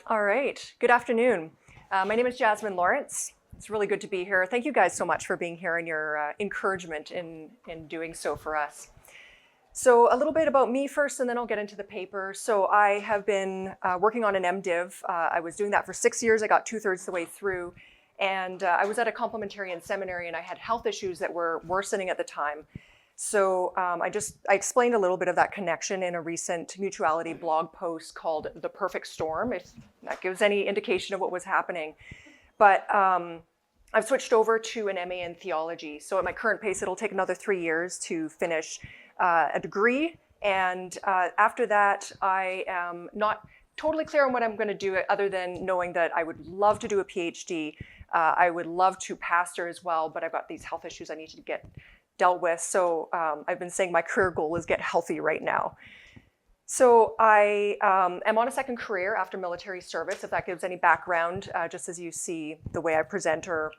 All right, good afternoon. My name is Jasmine Lawrence. It's really good to be here. Thank you guys so much for being here and your encouragement in doing so for us. So a little bit about me first, and then I'll get into the paper. So I have been working on an MDiv. I was doing that for 6 years. I got 2/3 the way through. And I was at a complementarian seminary, and I had health issues that were worsening at the time. So I explained a little bit of that connection in a recent Mutuality blog post called The Perfect Storm, if that gives any indication of what was happening. But I've switched over to an MA in theology. So at my current pace, it'll take another 3 years to finish a degree. And after that, I am not totally clear on what I'm going to do other than knowing that I would love to do a PhD. I would love to pastor as well, but I've got these health issues I need to get dealt with. So I've been saying my career goal is get healthy right now. So I am on a second career after military service, if that gives any background, just as you see the way I present or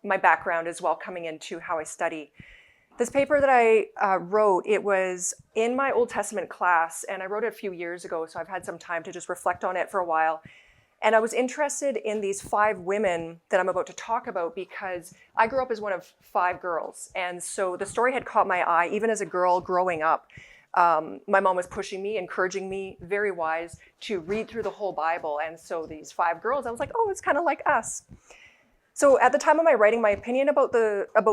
my background as well coming into how I study. This paper that I wrote, it was in my Old Testament class, and I wrote it a few years ago, so I've had some time to just reflect on it for a while. And I was interested in these 5 women that I'm about to talk about because I grew up as one of 5 girls. And so the story had caught my eye, even as a girl growing up. My mom was pushing me, encouraging me, very wise, to read through the whole Bible. And so these 5 girls, I was like, oh, it's kind of like us. So at the time of my writing, my opinion about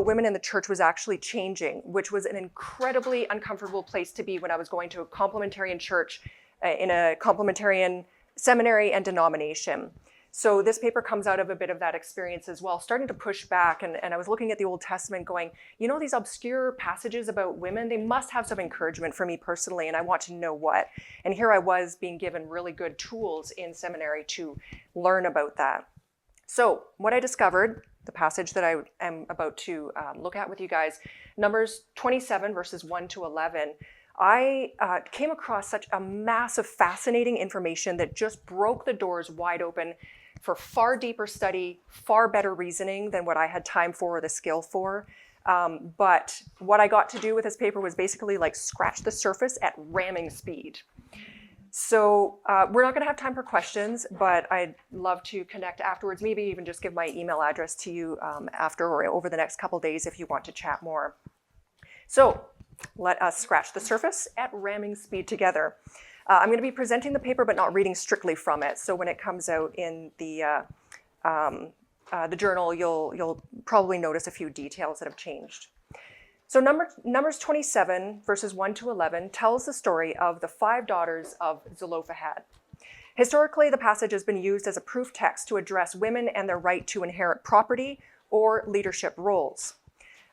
women in the church was actually changing, which was an incredibly uncomfortable place to be when I was going to a complementarian church in a complementarian seminary and denomination. So this paper comes out of a bit of that experience as well, starting to push back. And I was looking at the Old Testament going, you know, these obscure passages about women, they must have some encouragement for me personally, and I want to know what. And here I was being given really good tools in seminary to learn about that. So what I discovered, the passage that I am about to look at with you guys, Numbers 27 verses 1 to 11, I came across such a mass of fascinating information that just broke the doors wide open for far deeper study, far better reasoning than what I had time for or the skill for. But what I got to do with this paper was basically like scratch the surface at ramming speed. So we're not going to have time for questions, but I'd love to connect afterwards, maybe even just give my email address to you after or over the next couple days if you want to chat more. So let us scratch the surface at ramming speed together. I'm going to be presenting the paper, but not reading strictly from it. So when it comes out in the journal, you'll probably notice a few details that have changed. So Numbers 27, verses 1 to 11, tells the story of the 5 daughters of Zelophehad. Historically, the passage has been used as a proof text to address women and their right to inherit property or leadership roles.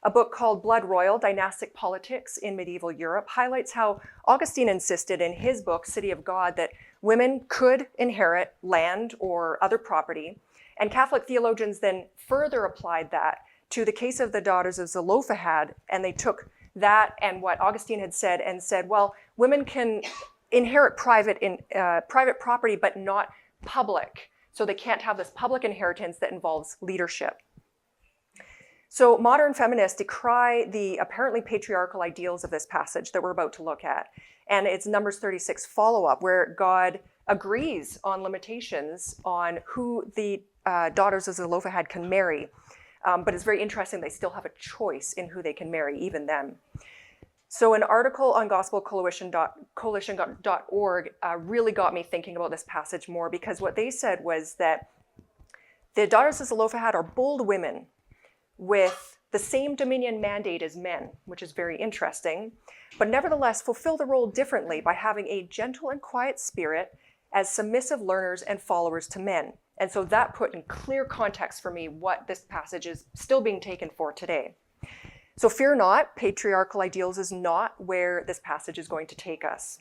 A book called Blood Royal, Dynastic Politics in Medieval Europe highlights how Augustine insisted in his book, City of God, that women could inherit land or other property, and Catholic theologians then further applied that to the case of the daughters of Zelophehad, and they took that and what Augustine had said and said, well, women can inherit private property, but not public. So they can't have this public inheritance that involves leadership. So modern feminists decry the apparently patriarchal ideals of this passage that we're about to look at. And it's Numbers 36 follow-up, where God agrees on limitations on who the daughters of Zelophehad can marry. But it's very interesting, they still have a choice in who they can marry, even then. So an article on gospelcoalition.org really got me thinking about this passage more, because what they said was that the daughters of Zelophehad are bold women with the same dominion mandate as men, which is very interesting, but nevertheless fulfill the role differently by having a gentle and quiet spirit as submissive learners and followers to men. And so that put in clear context for me what this passage is still being taken for today. So fear not, patriarchal ideals is not where this passage is going to take us.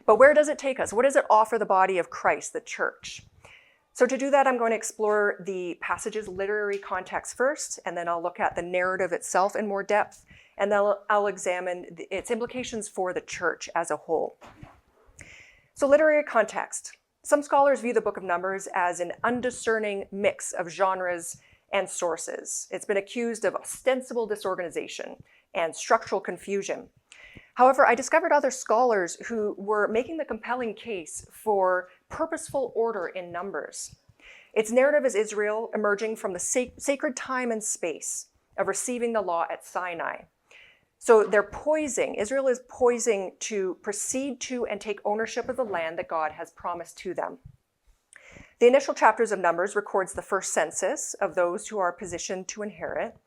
But where does it take us? What does it offer the body of Christ, the church? So to do that, I'm going to explore the passage's literary context first, and then I'll look at the narrative itself in more depth, and then I'll examine its implications for the church as a whole. So literary context. Some scholars view the book of Numbers as an undiscerning mix of genres and sources. It's been accused of ostensible disorganization and structural confusion. However, I discovered other scholars who were making the compelling case for purposeful order in Numbers. Its narrative is Israel emerging from the sacred time and space of receiving the law at Sinai. So Israel is poising to proceed to and take ownership of the land that God has promised to them. The initial chapters of Numbers records the first census of those who are positioned to inherit.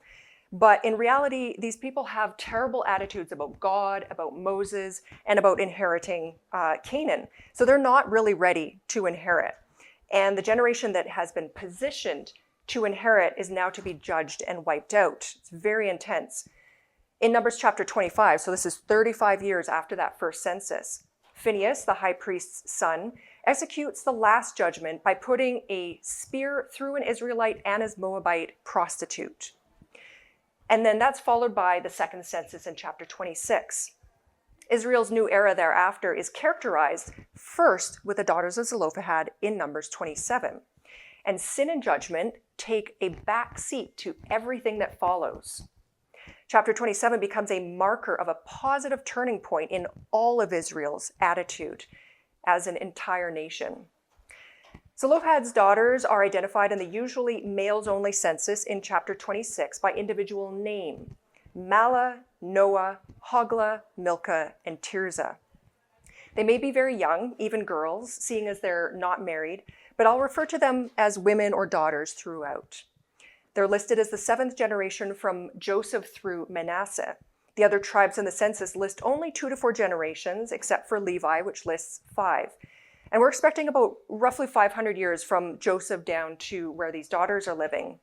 But in reality, these people have terrible attitudes about God, about Moses, and about inheriting Canaan. So they're not really ready to inherit. And the generation that has been positioned to inherit is now to be judged and wiped out. It's very intense. In Numbers chapter 25, so this is 35 years after that first census, Phinehas, the high priest's son, executes the last judgment by putting a spear through an Israelite and his Moabite prostitute. And then that's followed by the second census in chapter 26. Israel's new era thereafter is characterized first with the daughters of Zelophehad in Numbers 27. And sin and judgment take a back seat to everything that follows. Chapter 27 becomes a marker of a positive turning point in all of Israel's attitude as an entire nation. Zelophehad's daughters are identified in the usually males-only census in chapter 26 by individual name: Mahlah, Noah, Hoglah, Milcah, and Tirzah. They may be very young, even girls, seeing as they're not married, but I'll refer to them as women or daughters throughout. They're listed as the seventh generation from Joseph through Manasseh. The other tribes in the census list only 2 to 4 generations, except for Levi, which lists 5. And we're expecting about roughly 500 years from Joseph down to where these daughters are living,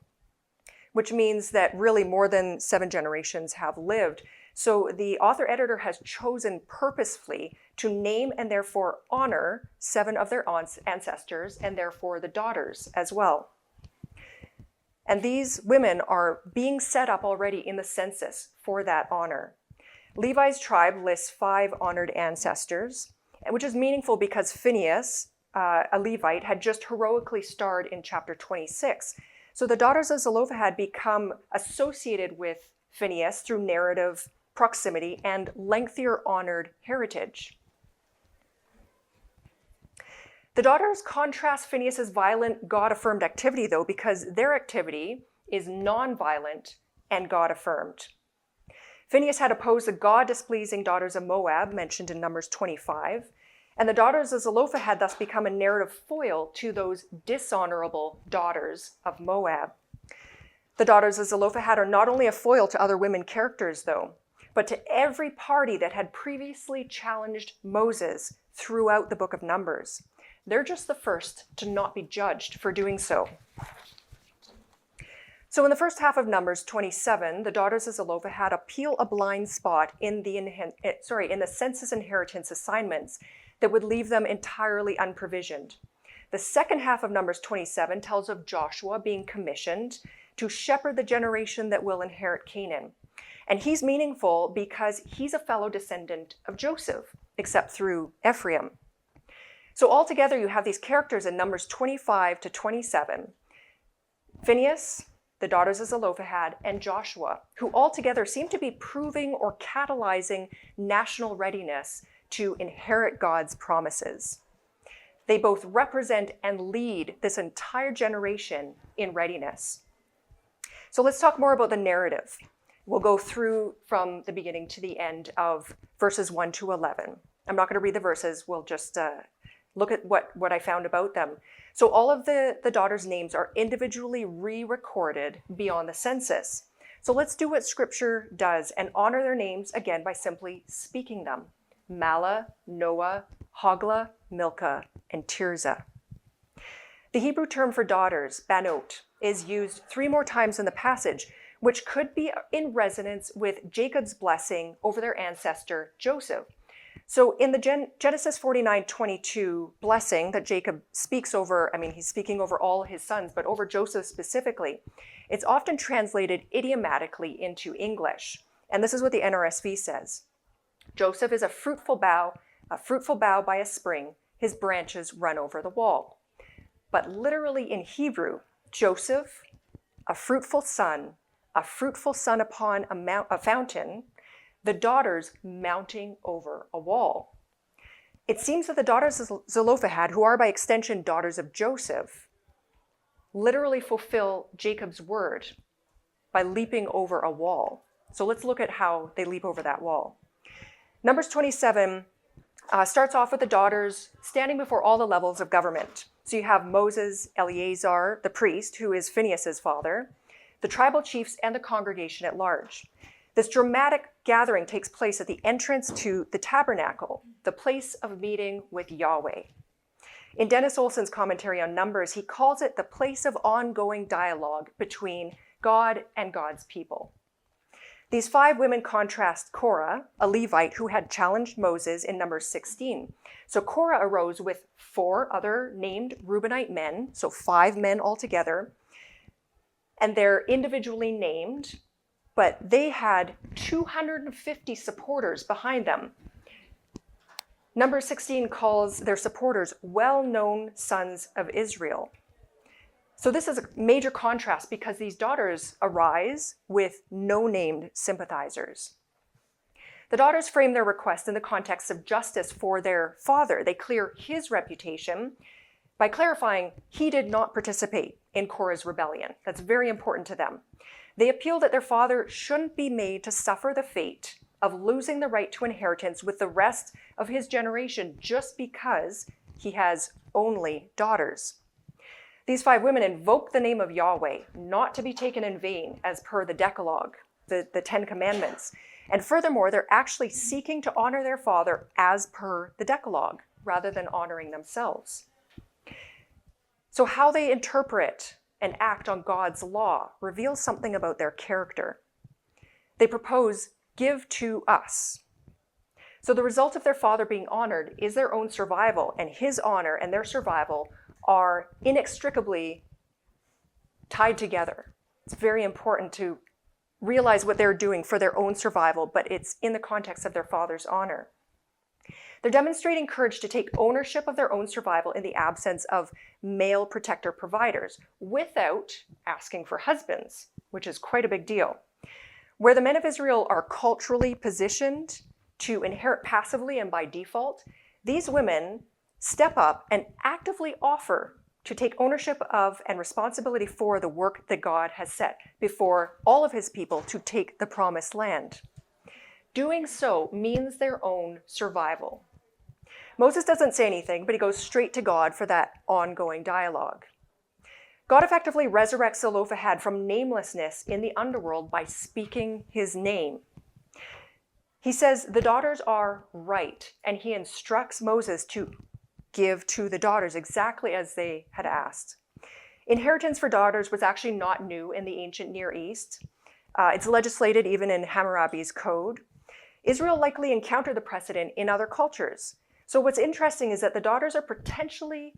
which means that really more than 7 generations have lived. So the author-editor has chosen purposefully to name and therefore honor 7 of their ancestors, and therefore the daughters as well. And these women are being set up already in the census for that honor. Levi's tribe lists 5 honored ancestors, which is meaningful because Phinehas, a Levite, had just heroically starred in chapter 26. So the daughters of Zelophehad become associated with Phinehas through narrative, proximity, and lengthier honored heritage. The daughters contrast Phinehas' violent, God-affirmed activity, though, because their activity is non-violent and God-affirmed. Phinehas had opposed the God-displeasing daughters of Moab, mentioned in Numbers 25, and the daughters of Zelophehad thus become a narrative foil to those dishonorable daughters of Moab. The daughters of Zelophehad are not only a foil to other women characters, though, but to every party that had previously challenged Moses throughout the book of Numbers. They're just the first to not be judged for doing so. So in the first half of Numbers 27, the daughters of Zelophehad appeal a blind spot in the census inheritance assignments that would leave them entirely unprovisioned. The second half of Numbers 27 tells of Joshua being commissioned to shepherd the generation that will inherit Canaan. And he's meaningful because he's a fellow descendant of Joseph, except through Ephraim. So altogether, you have these characters in Numbers 25 to 27. Phinehas, the daughters of Zelophehad, and Joshua, who altogether seem to be proving or catalyzing national readiness to inherit God's promises. They both represent and lead this entire generation in readiness. So let's talk more about the narrative. We'll go through from the beginning to the end of verses 1 to 11. I'm not going to read the verses. We'll just look at what I found about them. So all of the daughters' names are individually re-recorded beyond the census. So let's do what Scripture does and honor their names again by simply speaking them. Mahlah, Noah, Hoglah, Milcah, and Tirzah. The Hebrew term for daughters, banot, is used 3 more times in the passage, which could be in resonance with Jacob's blessing over their ancestor Joseph. So in the Genesis 49:22 blessing that Jacob speaks over, he's speaking over all his sons, but over Joseph specifically, it's often translated idiomatically into English. And this is what the NRSV says. Joseph is a fruitful bough by a spring, his branches run over the wall. But literally in Hebrew, Joseph, a fruitful son upon a fountain, the daughters mounting over a wall. It seems that the daughters of Zelophehad, who are by extension daughters of Joseph, literally fulfill Jacob's word by leaping over a wall. So let's look at how they leap over that wall. Numbers 27 starts off with the daughters standing before all the levels of government. So you have Moses, Eleazar, the priest, who is Phinehas's father, the tribal chiefs, and the congregation at large. This dramatic gathering takes place at the entrance to the tabernacle, the place of meeting with Yahweh. In Dennis Olson's commentary on Numbers, he calls it the place of ongoing dialogue between God and God's people. These 5 women contrast Korah, a Levite who had challenged Moses in Numbers 16. So Korah arose with 4 other named Reubenite men, so 5 men altogether, and they're individually named, but they had 250 supporters behind them. Number 16 calls their supporters well-known sons of Israel. So this is a major contrast because these daughters arise with no named sympathizers. The daughters frame their request in the context of justice for their father. They clear his reputation by clarifying he did not participate in Korah's rebellion. That's very important to them. They appeal that their father shouldn't be made to suffer the fate of losing the right to inheritance with the rest of his generation just because he has only daughters. These 5 women invoke the name of Yahweh, not to be taken in vain as per the Decalogue, the 10 Commandments. And furthermore, they're actually seeking to honor their father as per the Decalogue, rather than honoring themselves. So how they interpret and act on God's law reveals something about their character. They propose, "Give to us." So the result of their father being honored is their own survival, and his honor and their survival are inextricably tied together. It's very important to realize what they're doing for their own survival, but it's in the context of their father's honor. They're demonstrating courage to take ownership of their own survival in the absence of male protector providers without asking for husbands, which is quite a big deal. Where the men of Israel are culturally positioned to inherit passively and by default, these women step up and actively offer to take ownership of and responsibility for the work that God has set before all of his people to take the promised land. Doing so means their own survival. Moses doesn't say anything, but he goes straight to God for that ongoing dialogue. God effectively resurrects Zelophehad from namelessness in the underworld by speaking his name. He says the daughters are right, and he instructs Moses to give to the daughters exactly as they had asked. Inheritance for daughters was actually not new in the ancient Near East. It's legislated even in Hammurabi's code. Israel likely encountered the precedent in other cultures. So what's interesting is that the daughters are potentially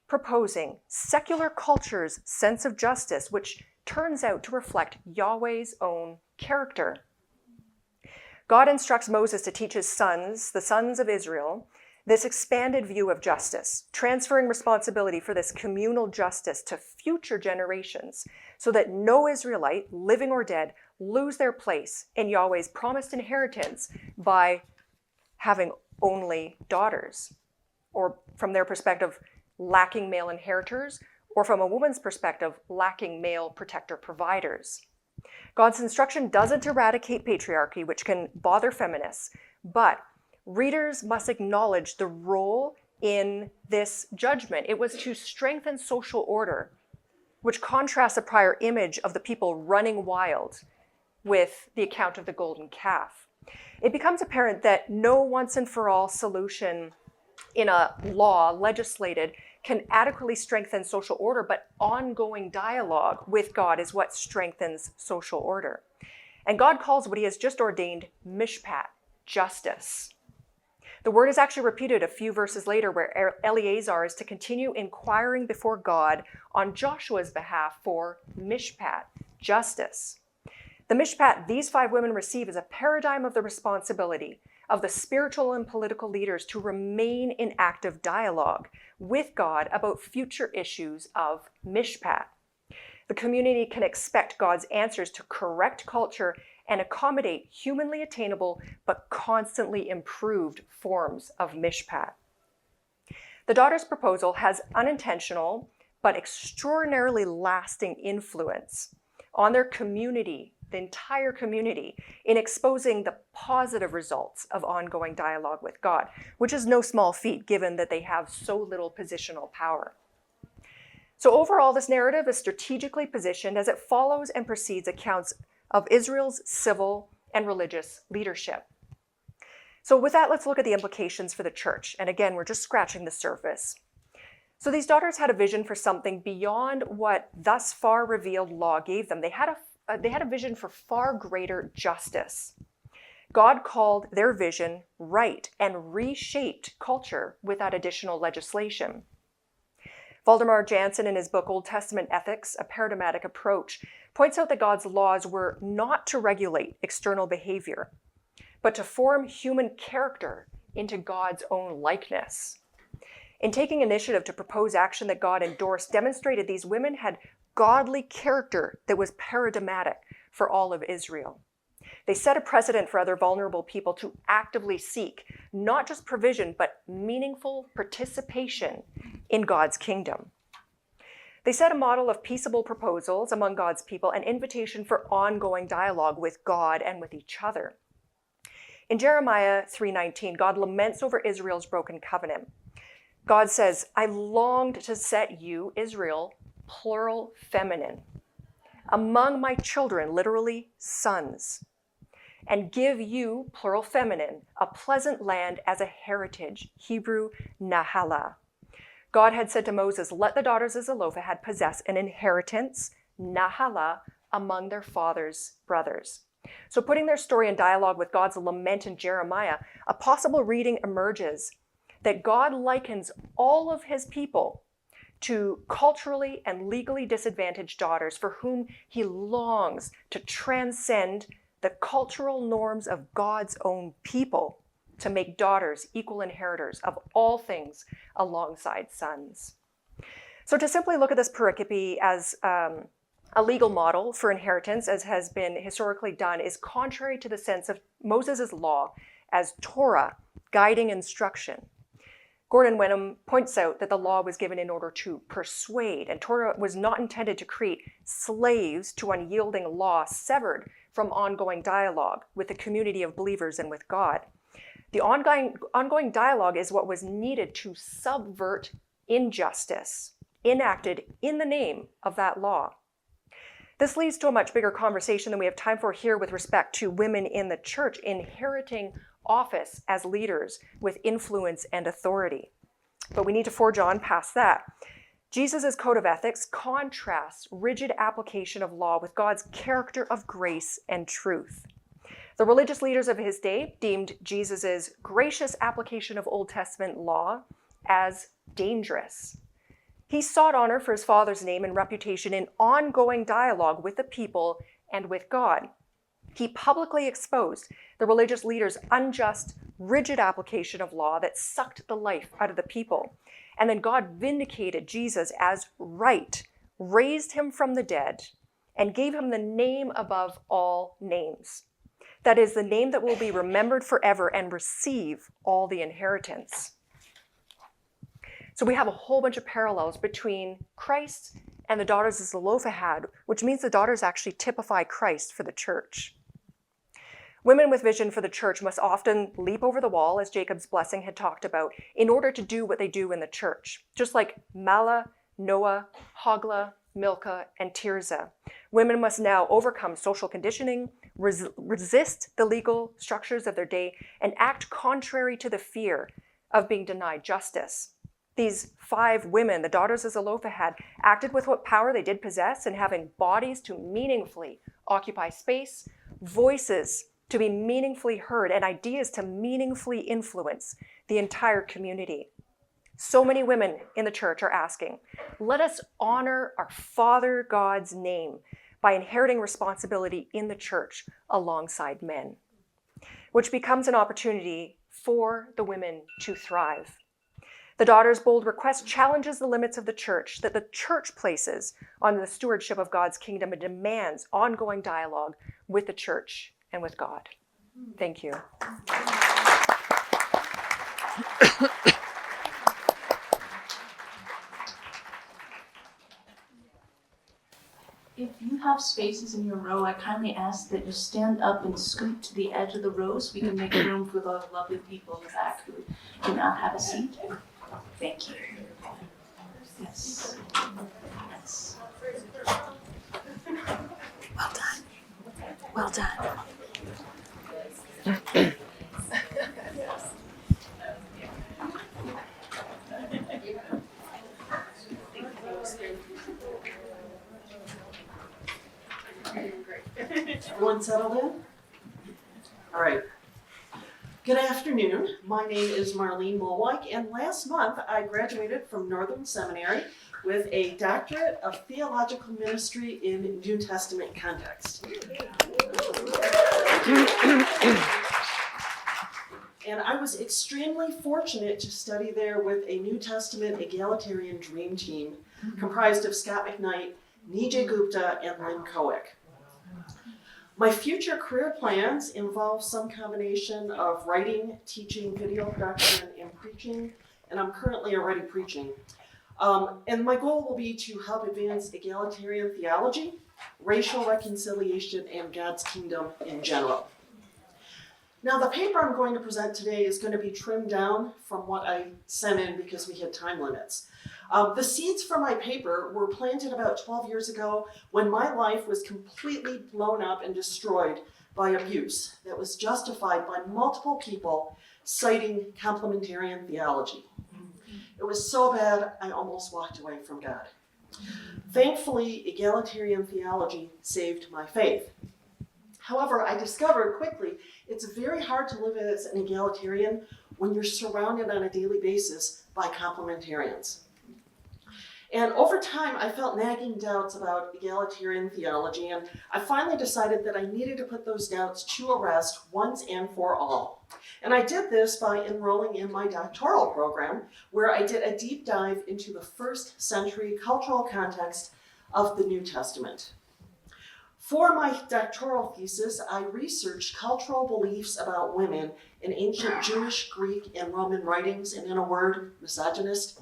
proposing secular culture's sense of justice, which turns out to reflect Yahweh's own character. God instructs Moses to teach his sons, the sons of Israel, this expanded view of justice, transferring responsibility for this communal justice to future generations so that no Israelite, living or dead, lose their place in Yahweh's promised inheritance by having only daughters, or from their perspective, lacking male inheritors, or from a woman's perspective, lacking male protector providers. God's instruction doesn't eradicate patriarchy, which can bother feminists, but readers must acknowledge the role in this judgment. It was to strengthen social order, which contrasts the prior image of the people running wild with the account of the golden calf. It becomes apparent that no once and for all solution in a law legislated can adequately strengthen social order, but ongoing dialogue with God is what strengthens social order. And God calls what he has just ordained mishpat, justice. The word is actually repeated a few verses later where Eleazar is to continue inquiring before God on Joshua's behalf for mishpat, justice. The mishpat these 5 women receive is a paradigm of the responsibility of the spiritual and political leaders to remain in active dialogue with God about future issues of mishpat. The community can expect God's answers to correct culture and accommodate humanly attainable but constantly improved forms of mishpat. The daughter's proposal has unintentional but extraordinarily lasting influence on their community, the entire community, in exposing the positive results of ongoing dialogue with God, which is no small feat given that they have so little positional power. So overall, this narrative is strategically positioned as it follows and precedes accounts of Israel's civil and religious leadership. So with that, let's look at the implications for the church. And again, we're just scratching the surface. So these daughters had a vision for something beyond what thus far revealed law gave them. They had a vision for far greater justice. God called their vision right and reshaped culture with that additional legislation. Valdemar Jansen, in his book Old Testament Ethics, A Paradigmatic Approach, points out that God's laws were not to regulate external behavior, but to form human character into God's own likeness. In taking initiative to propose action that God endorsed, demonstrated these women had godly character that was paradigmatic for all of Israel. They set a precedent for other vulnerable people to actively seek not just provision, but meaningful participation in God's kingdom. They set a model of peaceable proposals among God's people, an invitation for ongoing dialogue with God and with each other. In Jeremiah 3:19, God laments over Israel's broken covenant. God says, I longed to set you, Israel, plural feminine, among my children, literally sons, and give you, plural feminine, a pleasant land as a heritage, Hebrew nahala. God had said to Moses, let the daughters of Zelophehad possess an inheritance, nahala, among their father's brothers. So putting their story in dialogue with God's lament in Jeremiah, a possible reading emerges that God likens all of his people to culturally and legally disadvantaged daughters for whom he longs to transcend the cultural norms of God's own people to make daughters equal inheritors of all things alongside sons. So to simply look at this pericope as a legal model for inheritance, as has been historically done, is contrary to the sense of Moses' law as Torah, guiding instruction. Gordon Wenham points out that the law was given in order to persuade, and Torah was not intended to create slaves to unyielding law severed from ongoing dialogue with the community of believers and with God. The ongoing dialogue is what was needed to subvert injustice enacted in the name of that law. This leads to a much bigger conversation than we have time for here with respect to women in the church inheriting office as leaders with influence and authority. But we need to forge on past that. Jesus' code of ethics contrasts rigid application of law with God's character of grace and truth. The religious leaders of his day deemed Jesus' gracious application of Old Testament law as dangerous. He sought honor for his Father's name and reputation in ongoing dialogue with the people and with God. He publicly exposed the religious leaders' unjust, rigid application of law that sucked the life out of the people. And then God vindicated Jesus as right, raised him from the dead, and gave him the name above all names. That is, the name that will be remembered forever and receive all the inheritance. So we have a whole bunch of parallels between Christ and the daughters of Zelophehad, which means the daughters actually typify Christ for the church. Women with vision for the church must often leap over the wall, as Jacob's blessing had talked about, in order to do what they do in the church. Just like Mala, Noah, Hogla, Milcah, and Tirzah. Women must now overcome social conditioning, resist the legal structures of their day, and act contrary to the fear of being denied justice. These 5 women, the daughters of Zelophehad, acted with what power they did possess and having bodies to meaningfully occupy space, voices to be meaningfully heard, and ideas to meaningfully influence the entire community. So many women in the church are asking, let us honor our Father God's name by inheriting responsibility in the church alongside men, which becomes an opportunity for the women to thrive. The daughter's bold request challenges the limits of the church that the church places on the stewardship of God's kingdom and demands ongoing dialogue with the church and with God. Thank you. If you have spaces in your row, I kindly ask that you stand up and scoot to the edge of the row so we can make room for the lovely people in the back who do not have a seat. Thank you. Yes. Yes. Well done. Well done. Everyone settled in? All right. Good afternoon. My name is Marlene Mulwyk, and last month I graduated from Northern Seminary with a doctorate of theological ministry in New Testament context. And I was extremely fortunate to study there with a New Testament egalitarian dream team comprised of Scott McKnight, Nijay Gupta, and Lynn Cohick. My future career plans involve some combination of writing, teaching, video production, and preaching, and I'm currently already preaching. And my goal will be to help advance egalitarian theology, racial reconciliation, and God's kingdom in general. Now, the paper I'm going to present today is going to be trimmed down from what I sent in because we had time limits. The seeds for my paper were planted about 12 years ago when my life was completely blown up and destroyed by abuse that was justified by multiple people citing complementarian theology. It was so bad, I almost walked away from God. Thankfully, egalitarian theology saved my faith. However, I discovered quickly it's very hard to live as an egalitarian when you're surrounded on a daily basis by complementarians. And over time, I felt nagging doubts about egalitarian theology, and I finally decided that I needed to put those doubts to rest once and for all. And I did this by enrolling in my doctoral program, where I did a deep dive into the first century cultural context of the New Testament. For my doctoral thesis, I researched cultural beliefs about women in ancient Jewish, Greek, and Roman writings, and in a word, misogynist.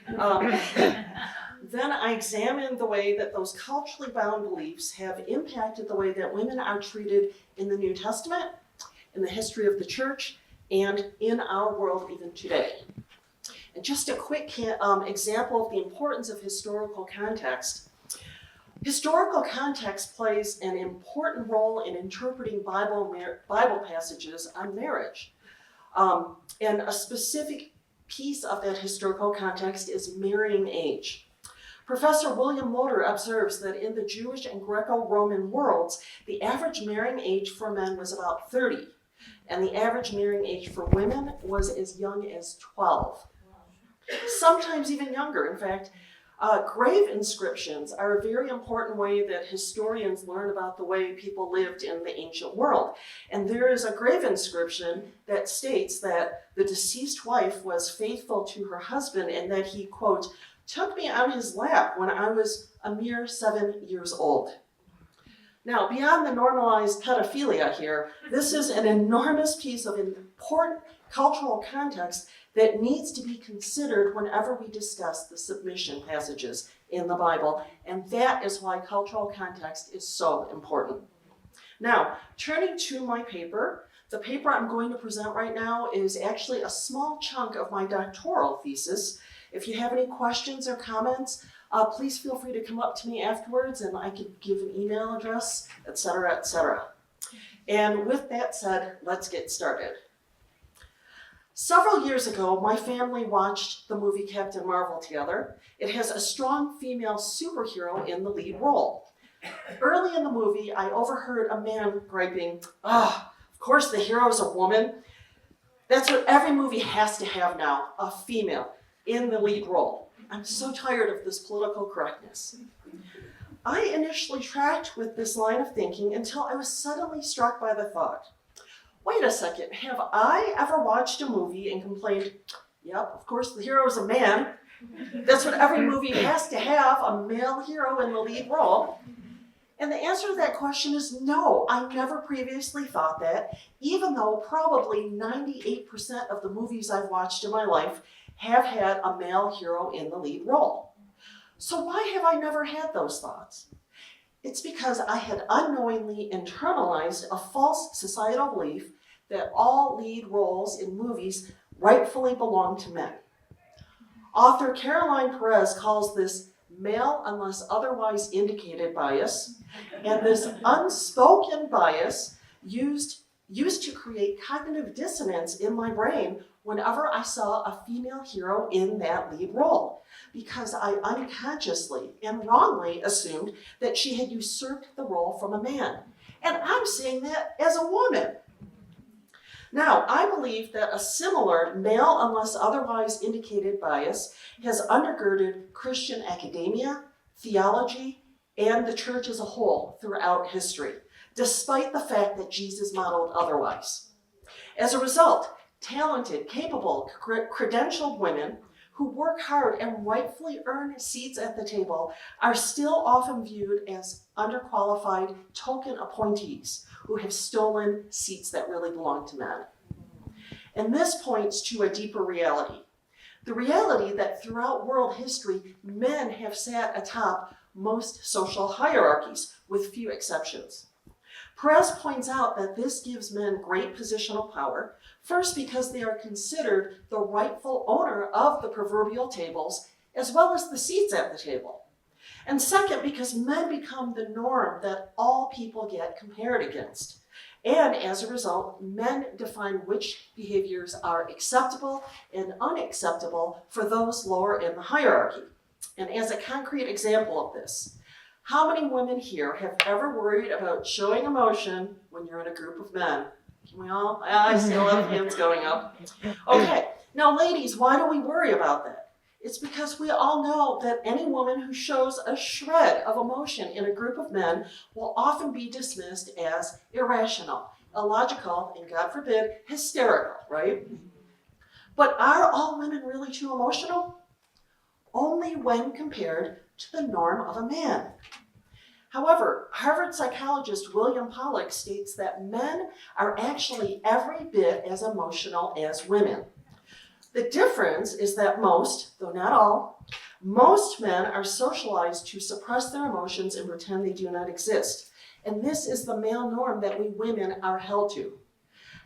Then I examined the way that those culturally bound beliefs have impacted the way that women are treated in the New Testament, in the history of the church, and in our world even today. And just a quick example of the importance of historical context. Historical context plays an important role in interpreting Bible passages on marriage. And a specific piece of that historical context is marrying age. Professor William Motor observes that in the Jewish and Greco-Roman worlds, the average marrying age for men was about 30, and the average marrying age for women was as young as 12. Sometimes even younger. In fact, grave inscriptions are a very important way that historians learn about the way people lived in the ancient world. And there is a grave inscription that states that the deceased wife was faithful to her husband and that he, quote, took me on his lap when I was a mere 7 years old. Now, beyond the normalized pedophilia here, this is an enormous piece of important cultural context that needs to be considered whenever we discuss the submission passages in the Bible, and that is why cultural context is so important. Now, turning to my paper, the paper I'm going to present right now is actually a small chunk of my doctoral thesis. If you have any questions or comments, please feel free to come up to me afterwards and I could give an email address, etc., etc. And with that said, let's get started. Several years ago, my family watched the movie Captain Marvel together. It has a strong female superhero in the lead role. Early in the movie, I overheard a man griping, of course the hero's a woman. That's what every movie has to have now, a female in the lead role. I'm so tired of this political correctness. I initially tracked with this line of thinking until I was suddenly struck by the thought, wait a second, have I ever watched a movie and complained, Yep, of course, the hero is a man. That's what every movie has to have, a male hero in the lead role. And the answer to that question is no. I never previously thought that, even though probably 98% of the movies I've watched in my life have had a male hero in the lead role. So why have I never had those thoughts? It's because I had unknowingly internalized a false societal belief that all lead roles in movies rightfully belong to men. Author Caroline Perez calls this male unless otherwise indicated bias, and this unspoken bias used to create cognitive dissonance in my brain whenever I saw a female hero in that lead role, because I unconsciously and wrongly assumed that she had usurped the role from a man. And I'm saying that as a woman. Now, I believe that a similar male unless otherwise indicated bias has undergirded Christian academia, theology, and the church as a whole throughout history, despite the fact that Jesus modeled otherwise. As a result, talented, capable, credentialed women who work hard and rightfully earn seats at the table are still often viewed as underqualified token appointees who have stolen seats that really belong to men. And this points to a deeper reality. The reality that throughout world history, men have sat atop most social hierarchies, with few exceptions. Perez points out that this gives men great positional power, first because they are considered the rightful owner of the proverbial tables, as well as the seats at the table. And second, because men become the norm that all people get compared against. And as a result, men define which behaviors are acceptable and unacceptable for those lower in the hierarchy. And as a concrete example of this, how many women here have ever worried about showing emotion when you're in a group of men? Can we all? I see a lot of hands going up. Okay, now ladies, why do we worry about that? It's because we all know that any woman who shows a shred of emotion in a group of men will often be dismissed as irrational, illogical, and God forbid, hysterical, right? But are all women really too emotional? Only when compared to the norm of a man. However, Harvard psychologist William Pollack states that men are actually every bit as emotional as women. The difference is that most, though not all, most men are socialized to suppress their emotions and pretend they do not exist. And this is the male norm that we women are held to.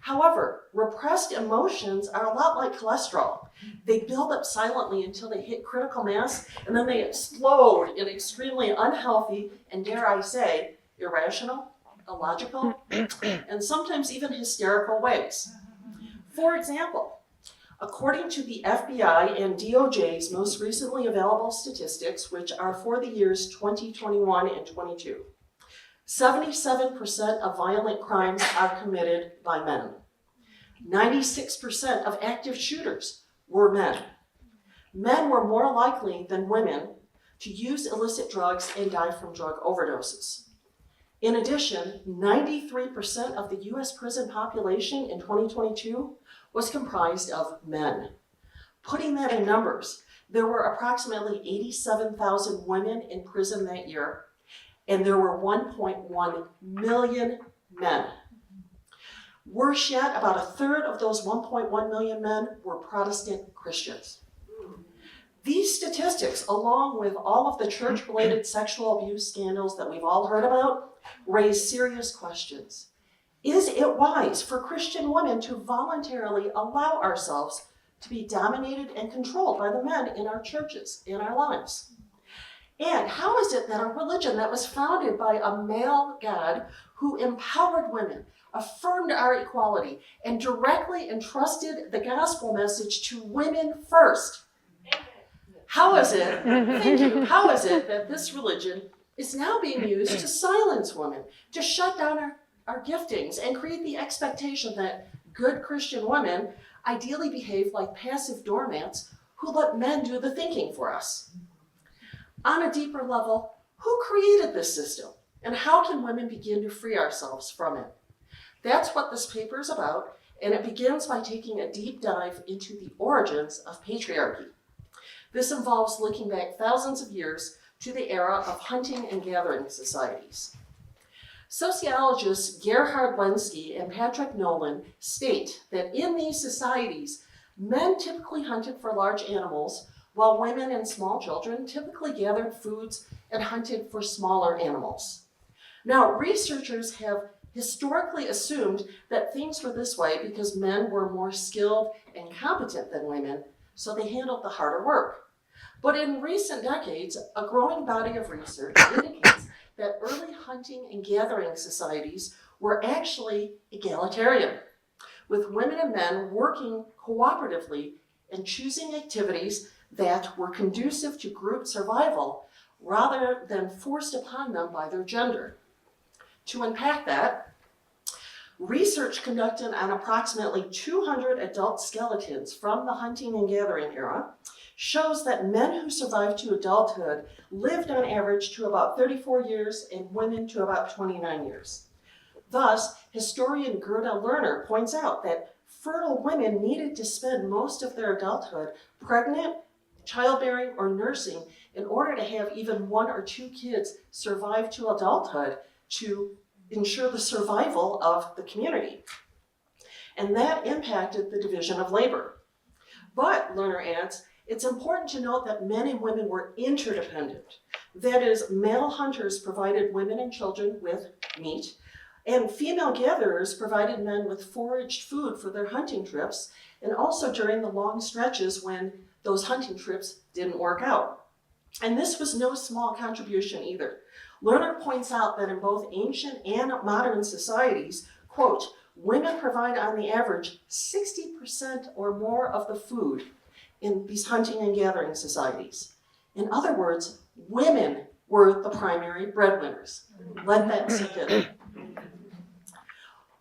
However, repressed emotions are a lot like cholesterol. They build up silently until they hit critical mass, and then they explode in extremely unhealthy, and dare I say, irrational, illogical, and sometimes even hysterical ways. For example, according to the FBI and DOJ's most recently available statistics, which are for the years 2021 and 22, 77% of violent crimes are committed by men. 96% of active shooters were men. Men were more likely than women to use illicit drugs and die from drug overdoses. In addition, 93% of the US prison population in 2022 was comprised of men. Putting that in numbers, there were approximately 87,000 women in prison that year, and there were 1.1 million men. Worse yet, about a third of those 1.1 million men were Protestant Christians. These statistics, along with all of the church-related sexual abuse scandals that we've all heard about, raise serious questions. Is it wise for Christian women to voluntarily allow ourselves to be dominated and controlled by the men in our churches, in our lives? And how is it that a religion that was founded by a male God who empowered women, affirmed our equality, and directly entrusted the gospel message to women first, how is it, thank you, how is it that this religion is now being used to silence women, to shut down our giftings, and create the expectation that good Christian women ideally behave like passive doormats who let men do the thinking for us? On a deeper level, who created this system, and how can women begin to free ourselves from it? That's what this paper is about, And it begins by taking a deep dive into the origins of patriarchy. This involves looking back thousands of years to the era of hunting and gathering societies. Sociologists Gerhard Lenski and Patrick Nolan state that in these societies, men typically hunted for large animals, while women and small children typically gathered foods and hunted for smaller animals. Now, researchers have historically assumed that things were this way because men were more skilled and competent than women, so they handled the harder work. But in recent decades, a growing body of research indicates that early hunting and gathering societies were actually egalitarian, with women and men working cooperatively and choosing activities that were conducive to group survival rather than forced upon them by their gender. To unpack that, research conducted on approximately 200 adult skeletons from the hunting and gathering era shows that men who survived to adulthood lived on average to about 34 years and women to about 29 years. Thus, historian Gerda Lerner points out that fertile women needed to spend most of their adulthood pregnant, childbearing, or nursing in order to have even 1 or 2 kids survive to adulthood to ensure the survival of the community. And that impacted the division of labor. But, Lerner adds, it's important to note that men and women were interdependent. That is, male hunters provided women and children with meat, and female gatherers provided men with foraged food for their hunting trips, and also during the long stretches when those hunting trips didn't work out. And this was no small contribution either. Lerner points out that in both ancient and modern societies, quote, women provide on the average 60% or more of the food in these hunting and gathering societies. In other words, women were the primary breadwinners. Let that sink in.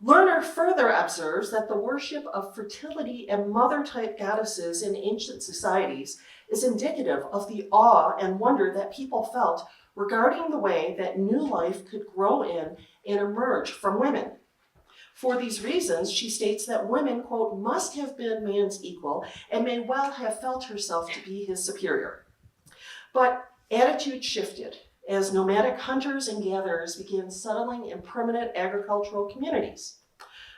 Lerner further observes that the worship of fertility and mother-type goddesses in ancient societies is indicative of the awe and wonder that people felt regarding the way that new life could grow in and emerge from women. For these reasons, she states that women, quote, must have been man's equal and may well have felt herself to be his superior. But attitudes shifted as nomadic hunters and gatherers began settling in permanent agricultural communities.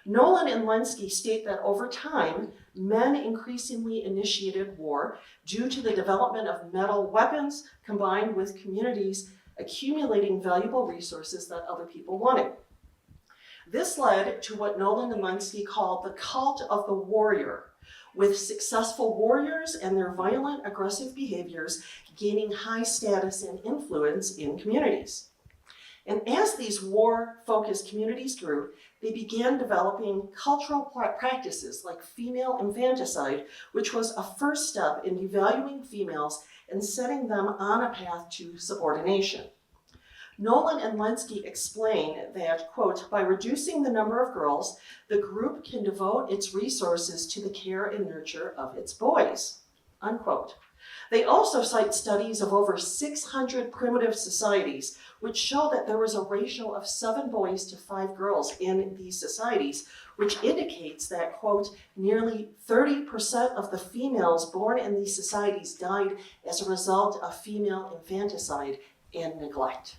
Nolan and Lenski state that over time, men increasingly initiated war due to the development of metal weapons combined with communities accumulating valuable resources that other people wanted. This led to what Nolan and Lenski called the cult of the warrior, with successful warriors and their violent, aggressive behaviors gaining high status and influence in communities. And as these war-focused communities grew, they began developing cultural practices like female infanticide, which was a first step in devaluing females and setting them on a path to subordination. Nolan and Lenski explain that, quote, by reducing the number of girls, the group can devote its resources to the care and nurture of its boys, unquote. They also cite studies of over 600 primitive societies, which show that there was a ratio of 7 boys to 5 girls in these societies, which indicates that, quote, nearly 30% of the females born in these societies died as a result of female infanticide and neglect.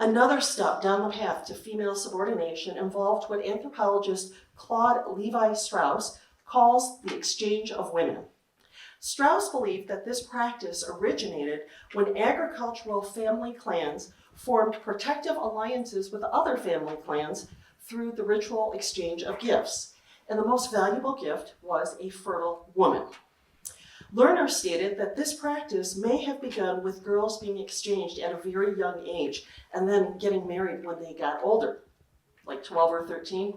Another step down the path to female subordination involved what anthropologist Claude Levi-Strauss calls the exchange of women. Strauss believed that this practice originated when agricultural family clans formed protective alliances with other family clans through the ritual exchange of gifts, and the most valuable gift was a fertile woman. Lerner stated that this practice may have begun with girls being exchanged at a very young age and then getting married when they got older, like 12 or 13.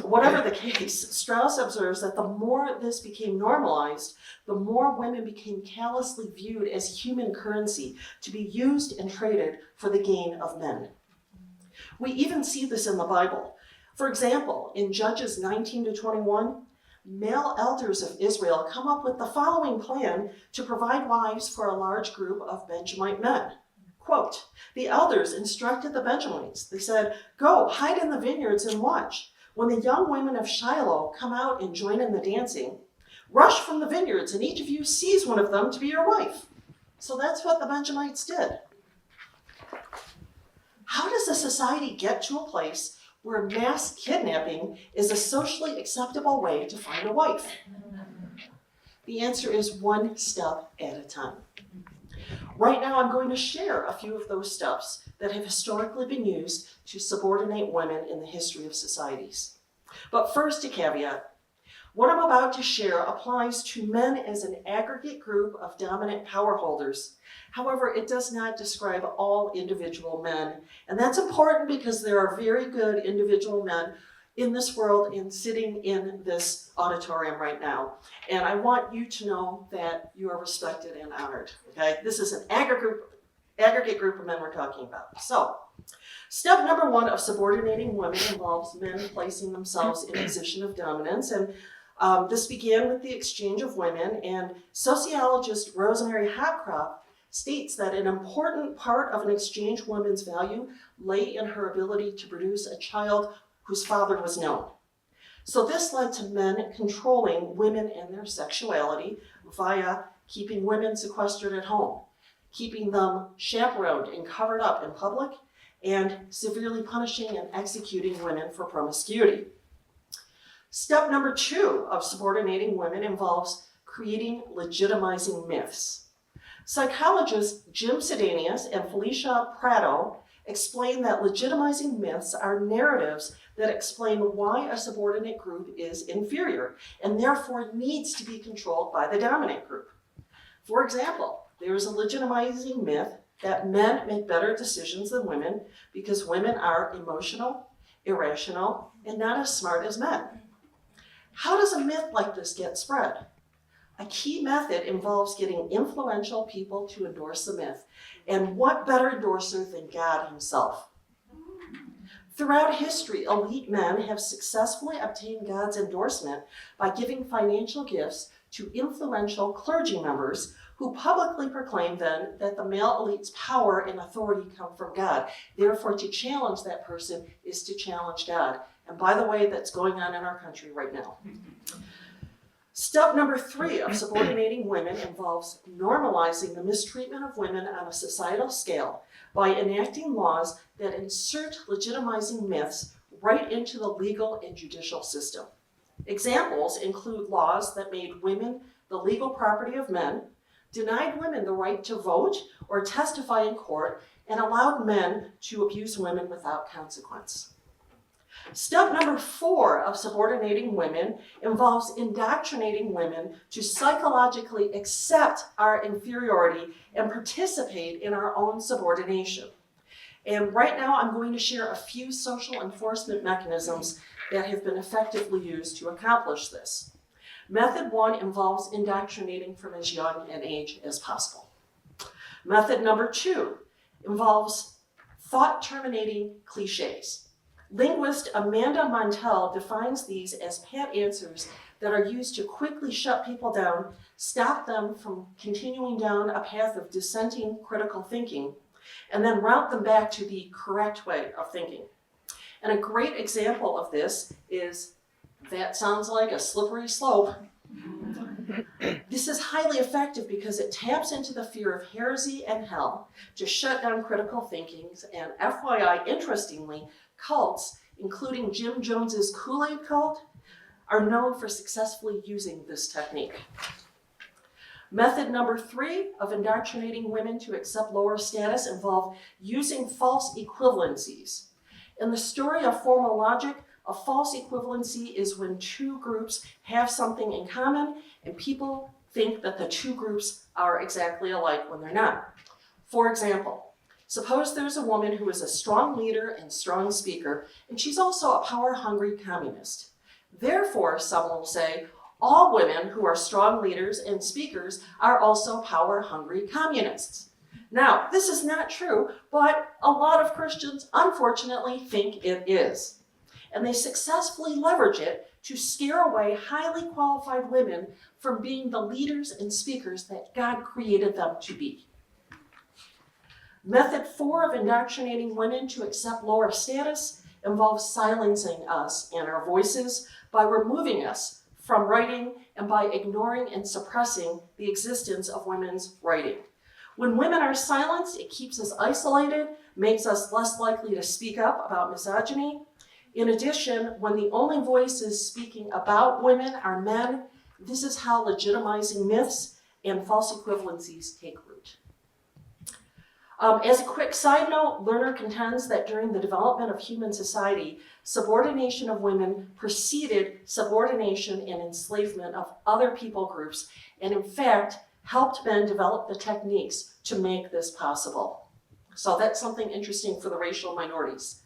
Whatever the case, Strauss observes that the more this became normalized, the more women became callously viewed as human currency to be used and traded for the gain of men. We even see this in the Bible. For example, in Judges 19-21, male elders of Israel come up with the following plan to provide wives for a large group of Benjamite men. Quote, the elders instructed the Benjamites. They said, go, hide in the vineyards and watch. When the young women of Shiloh come out and join in the dancing, rush from the vineyards, and each of you seize one of them to be your wife. So that's what the Benjamites did. How does a society get to a place where mass kidnapping is a socially acceptable way to find a wife? The answer is one step at a time. Right now, I'm going to share a few of those steps that have historically been used to subordinate women in the history of societies. But first, a caveat. What I'm about to share applies to men as an aggregate group of dominant power holders. However, it does not describe all individual men. And that's important because there are very good individual men in this world and sitting in this auditorium right now. And I want you to know that you are respected and honored, okay? This is an aggregate group of men we're talking about. So, step number one of subordinating women involves men placing themselves in a position of dominance. And this began with the exchange of women, and sociologist Rosemary Hopcroft states that an important part of an exchange woman's value lay in her ability to produce a child whose father was known. So this led to men controlling women and their sexuality via keeping women sequestered at home, keeping them chaperoned and covered up in public, and severely punishing and executing women for promiscuity. Step number two of subordinating women involves creating legitimizing myths. Psychologists Jim Sedanius and Felicia Prado explain that legitimizing myths are narratives that explain why a subordinate group is inferior and therefore needs to be controlled by the dominant group. For example, there is a legitimizing myth that men make better decisions than women because women are emotional, irrational, and not as smart as men. How does a myth like this get spread? A key method involves getting influential people to endorse the myth. And what better endorser than God himself? Throughout history, elite men have successfully obtained God's endorsement by giving financial gifts to influential clergy members who publicly proclaim then that the male elite's power and authority come from God. Therefore, to challenge that person is to challenge God. And by the way, that's going on in our country right now. Step number three of subordinating women involves normalizing the mistreatment of women on a societal scale by enacting laws that insert legitimizing myths right into the legal and judicial system. Examples include laws that made women the legal property of men, denied women the right to vote or testify in court, and allowed men to abuse women without consequence. Step number four of subordinating women involves indoctrinating women to psychologically accept our inferiority and participate in our own subordination. And right now I'm going to share a few social enforcement mechanisms that have been effectively used to accomplish this. Method one involves indoctrinating from as young an age as possible. Method number two involves thought-terminating cliches. Linguist Amanda Montell defines these as pat answers that are used to quickly shut people down, stop them from continuing down a path of dissenting critical thinking, and then route them back to the correct way of thinking. And a great example of this is, that sounds like a slippery slope. This is highly effective because it taps into the fear of heresy and hell to shut down critical thinking. And FYI, interestingly, cults, including Jim Jones's Kool-Aid cult, are known for successfully using this technique. Method number three of indoctrinating women to accept lower status involved using false equivalencies. In the story of formal logic, a false equivalency is when two groups have something in common and people think that the two groups are exactly alike when they're not. For example, suppose there's a woman who is a strong leader and strong speaker, and she's also a power-hungry communist. Therefore, some will say, all women who are strong leaders and speakers are also power-hungry communists. Now, this is not true, but a lot of Christians, unfortunately, think it is. And they successfully leverage it to scare away highly qualified women from being the leaders and speakers that God created them to be. Method four of indoctrinating women to accept lower status involves silencing us and our voices by removing us from writing and by ignoring and suppressing the existence of women's writing. When women are silenced, it keeps us isolated, makes us less likely to speak up about misogyny. In addition, when the only voices speaking about women are men, this is how legitimizing myths and false equivalencies take root. As a quick side note, Lerner contends that during the development of human society, subordination of women preceded subordination and enslavement of other people groups, and in fact, helped men develop the techniques to make this possible. So that's something interesting for the racial minorities.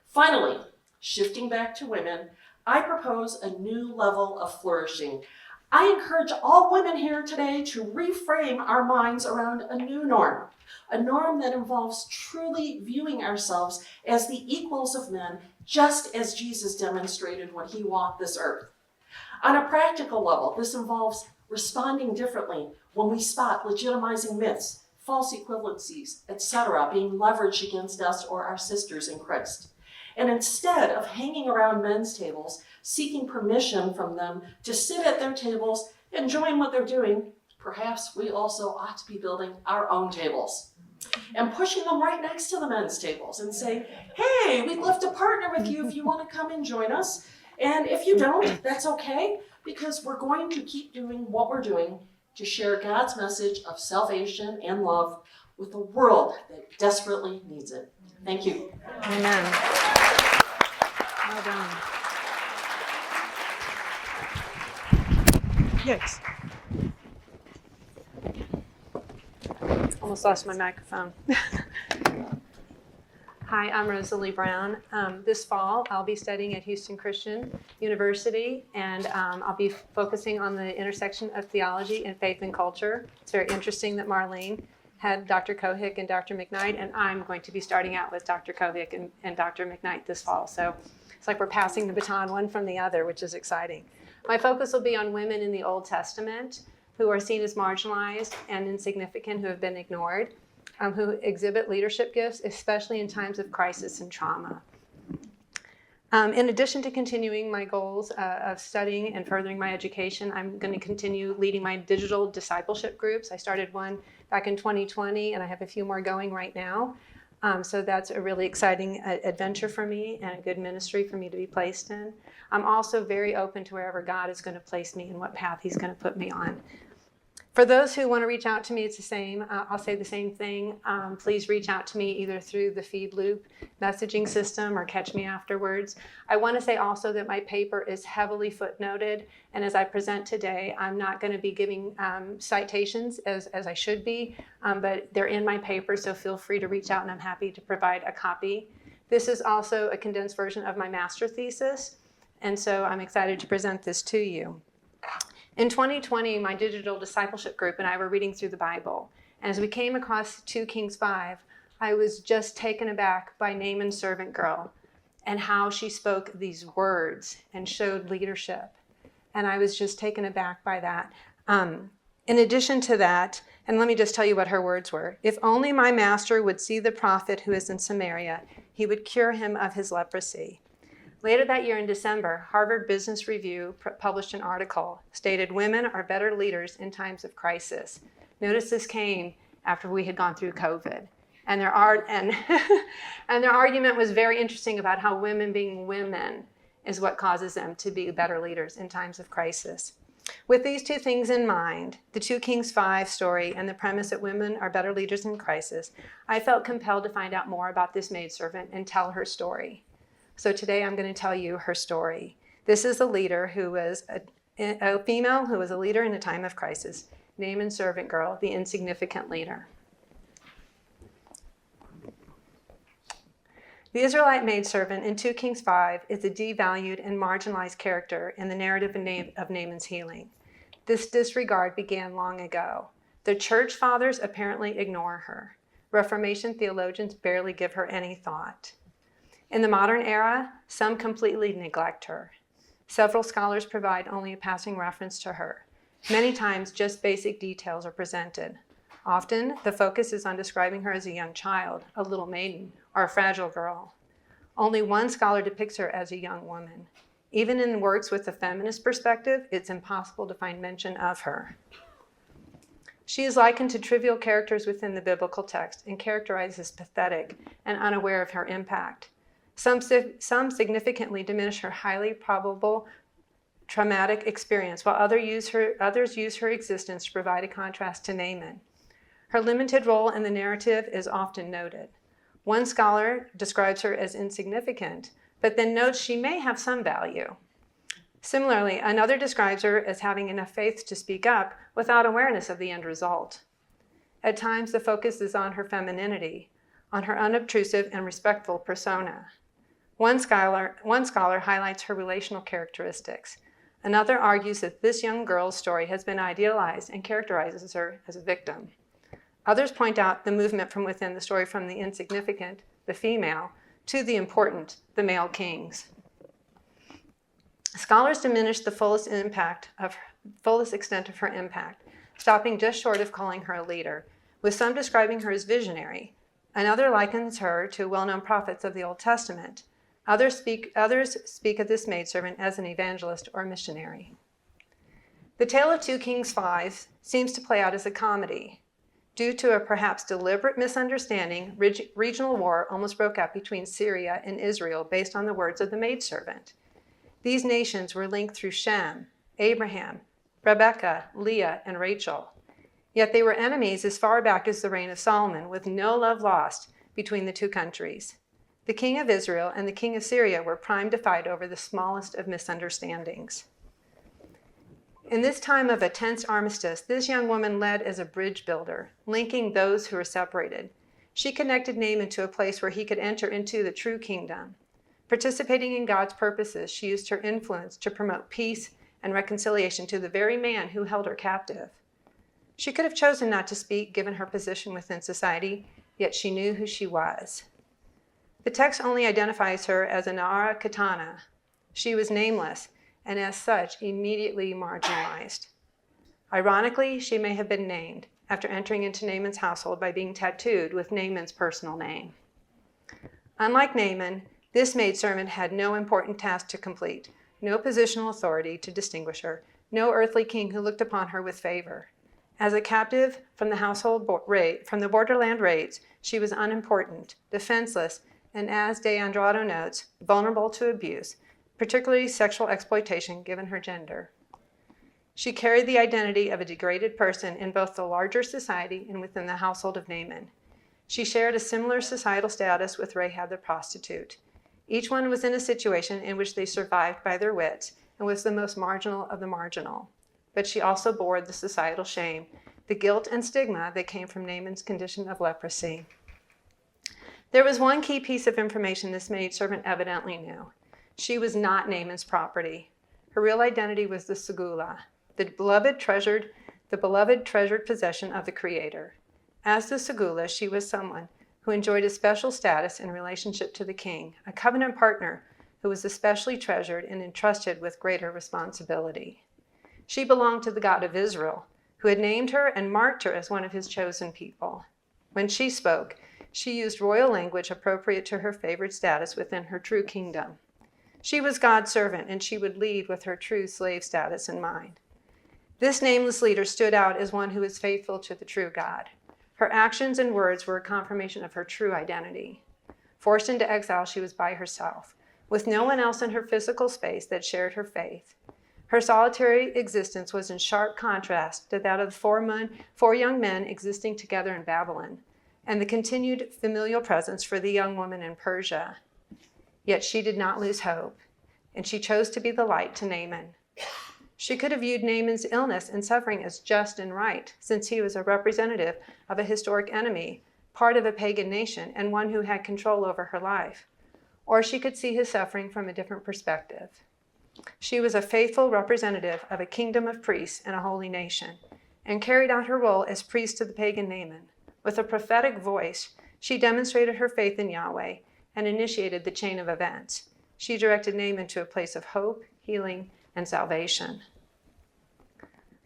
Finally, shifting back to women, I propose a new level of flourishing. I encourage all women here today to reframe our minds around a new norm, a norm that involves truly viewing ourselves as the equals of men, just as Jesus demonstrated when he walked this earth. On a practical level, this involves responding differently when we spot legitimizing myths, false equivalencies, etc., being leveraged against us or our sisters in Christ. And instead of hanging around men's tables, seeking permission from them to sit at their tables, enjoying what they're doing, perhaps we also ought to be building our own tables and pushing them right next to the men's tables and saying, hey, we'd love to partner with you if you want to come and join us. And if you don't, that's okay, because we're going to keep doing what we're doing to share God's message of salvation and love with a world that desperately needs it. Thank you. Amen. Well done. Yes. Almost lost my microphone. Hi, I'm Rosalie Brown. This fall, I'll be studying at Houston Christian University, and I'll be focusing on the intersection of theology and faith and culture. It's very interesting that Marlene had Dr. Kohik and Dr. McKnight, and I'm going to be starting out with Dr. Kohik and Dr. McKnight this fall. So it's like we're passing the baton one from the other, which is exciting. My focus will be on women in the Old Testament who are seen as marginalized and insignificant, who have been ignored, who exhibit leadership gifts, especially in times of crisis and trauma. In addition to continuing my goals of studying and furthering my education, I'm going to continue leading my digital discipleship groups. I started one back in 2020, and I have a few more going right now. So that's a really exciting adventure for me and a good ministry for me to be placed in. I'm also very open to wherever God is going to place me and what path he's going to put me on. For those who want to reach out to me, it's the same. I'll say the same thing. Please reach out to me either through the Feed Loop messaging system or catch me afterwards. I want to say also that my paper is heavily footnoted, and as I present today, I'm not going to be giving citations as I should be, but they're in my paper, so feel free to reach out, and I'm happy to provide a copy. This is also a condensed version of my master thesis, and so I'm excited to present this to you. In 2020, my digital discipleship group and I were reading through the Bible. And as we came across 2 Kings 5, I was just taken aback by Naaman's servant girl and how she spoke these words and showed leadership. And I was just taken aback by that. In addition to that, and let me just tell you what her words were. If only my master would see the prophet who is in Samaria, he would cure him of his leprosy. Later that year in December, Harvard Business Review published an article stated women are better leaders in times of crisis. Notice this came after we had gone through COVID. And their argument was very interesting about how women being women is what causes them to be better leaders in times of crisis. With these two things in mind, the 2 Kings 5 story and the premise that women are better leaders in crisis, I felt compelled to find out more about this maidservant and tell her story. So today I'm going to tell you her story. This is a leader who was a female who was a leader in a time of crisis. Naaman's servant girl, the insignificant leader. The Israelite maidservant in 2 Kings 5 is a devalued and marginalized character in the narrative of Naaman's healing. This disregard began long ago. The church fathers apparently ignore her. Reformation theologians barely give her any thought. In the modern era, some completely neglect her. Several scholars provide only a passing reference to her. Many times, just basic details are presented. Often, the focus is on describing her as a young child, a little maiden, or a fragile girl. Only one scholar depicts her as a young woman. Even in works with a feminist perspective, it's impossible to find mention of her. She is likened to trivial characters within the biblical text and characterized as pathetic and unaware of her impact. Some significantly diminish her highly probable traumatic experience, while others use her existence to provide a contrast to Naaman. Her limited role in the narrative is often noted. One scholar describes her as insignificant, but then notes she may have some value. Similarly, another describes her as having enough faith to speak up without awareness of the end result. At times, the focus is on her femininity, on her unobtrusive and respectful persona. One scholar highlights her relational characteristics. Another argues that this young girl's story has been idealized and characterizes her as a victim. Others point out the movement from within the story from the insignificant, the female, to the important, the male kings. Scholars diminish the fullest extent of her impact, stopping just short of calling her a leader, with some describing her as visionary. Another likens her to well-known prophets of the Old Testament. Others speak of this maidservant as an evangelist or missionary. The tale of 2 Kings 5 seems to play out as a comedy. Due to a perhaps deliberate misunderstanding, regional war almost broke out between Syria and Israel based on the words of the maidservant. These nations were linked through Shem, Abraham, Rebekah, Leah, and Rachel. Yet they were enemies as far back as the reign of Solomon, with no love lost between the two countries. The king of Israel and the king of Syria were primed to fight over the smallest of misunderstandings. In this time of a tense armistice, this young woman led as a bridge builder, linking those who were separated. She connected Naaman to a place where he could enter into the true kingdom. Participating in God's purposes, she used her influence to promote peace and reconciliation to the very man who held her captive. She could have chosen not to speak given her position within society, yet she knew who she was. The text only identifies her as a Na'ara Katana. She was nameless, and as such, immediately marginalized. Ironically, she may have been named after entering into Naaman's household by being tattooed with Naaman's personal name. Unlike Naaman, this maidservant had no important task to complete, no positional authority to distinguish her, no earthly king who looked upon her with favor. As a captive from the borderland raids, she was unimportant, defenseless, and as De Andrade notes, vulnerable to abuse, particularly sexual exploitation given her gender. She carried the identity of a degraded person in both the larger society and within the household of Naaman. She shared a similar societal status with Rahab the prostitute. Each one was in a situation in which they survived by their wits and was the most marginal of the marginal. But she also bore the societal shame, the guilt and stigma that came from Naaman's condition of leprosy. There was one key piece of information this maidservant evidently knew. She was not Naaman's property. Her real identity was the Segula, the beloved treasured possession of the Creator. As the Segula, she was someone who enjoyed a special status in relationship to the king, a covenant partner who was especially treasured and entrusted with greater responsibility. She belonged to the God of Israel, who had named her and marked her as one of his chosen people. When she spoke, she used royal language appropriate to her favored status within her true kingdom. She was God's servant, and she would lead with her true slave status in mind. This nameless leader stood out as one who was faithful to the true God. Her actions and words were a confirmation of her true identity. Forced into exile, she was by herself, with no one else in her physical space that shared her faith. Her solitary existence was in sharp contrast to that of the 4 young men existing together in Babylon, and the continued familial presence for the young woman in Persia. Yet she did not lose hope, and she chose to be the light to Naaman. She could have viewed Naaman's illness and suffering as just and right, since he was a representative of a historic enemy, part of a pagan nation, and one who had control over her life. Or she could see his suffering from a different perspective. She was a faithful representative of a kingdom of priests and a holy nation, and carried out her role as priest to the pagan Naaman. With a prophetic voice, she demonstrated her faith in Yahweh and initiated the chain of events. She directed Naaman to a place of hope, healing, and salvation.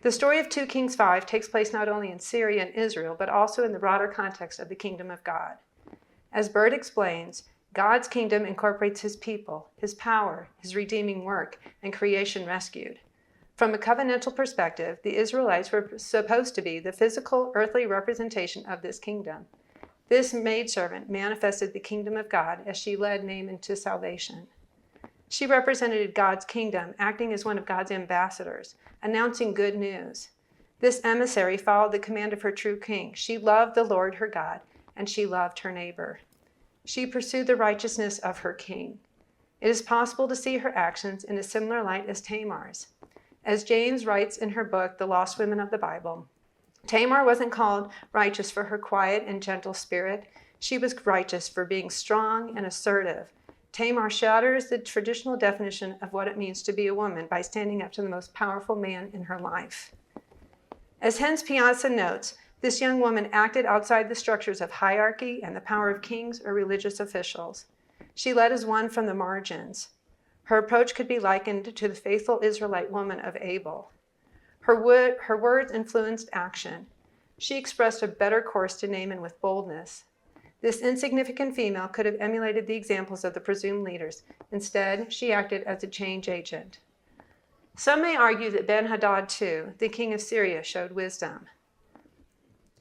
The story of 2 Kings 5 takes place not only in Syria and Israel, but also in the broader context of the kingdom of God. As Byrd explains, God's kingdom incorporates his people, his power, his redeeming work, and creation rescued. From a covenantal perspective, the Israelites were supposed to be the physical, earthly representation of this kingdom. This maidservant manifested the kingdom of God as she led Naaman to salvation. She represented God's kingdom, acting as one of God's ambassadors, announcing good news. This emissary followed the command of her true king. She loved the Lord her God, and she loved her neighbor. She pursued the righteousness of her king. It is possible to see her actions in a similar light as Tamar's. As James writes in her book, The Lost Women of the Bible, Tamar wasn't called righteous for her quiet and gentle spirit. She was righteous for being strong and assertive. Tamar shatters the traditional definition of what it means to be a woman by standing up to the most powerful man in her life. As Hans Piazza notes, this young woman acted outside the structures of hierarchy and the power of kings or religious officials. She led as one from the margins. Her approach could be likened to the faithful Israelite woman of Abel. Her words influenced action. She expressed a better course to Naaman with boldness. This insignificant female could have emulated the examples of the presumed leaders. Instead, she acted as a change agent. Some may argue that Ben-Hadad too, the king of Syria, showed wisdom.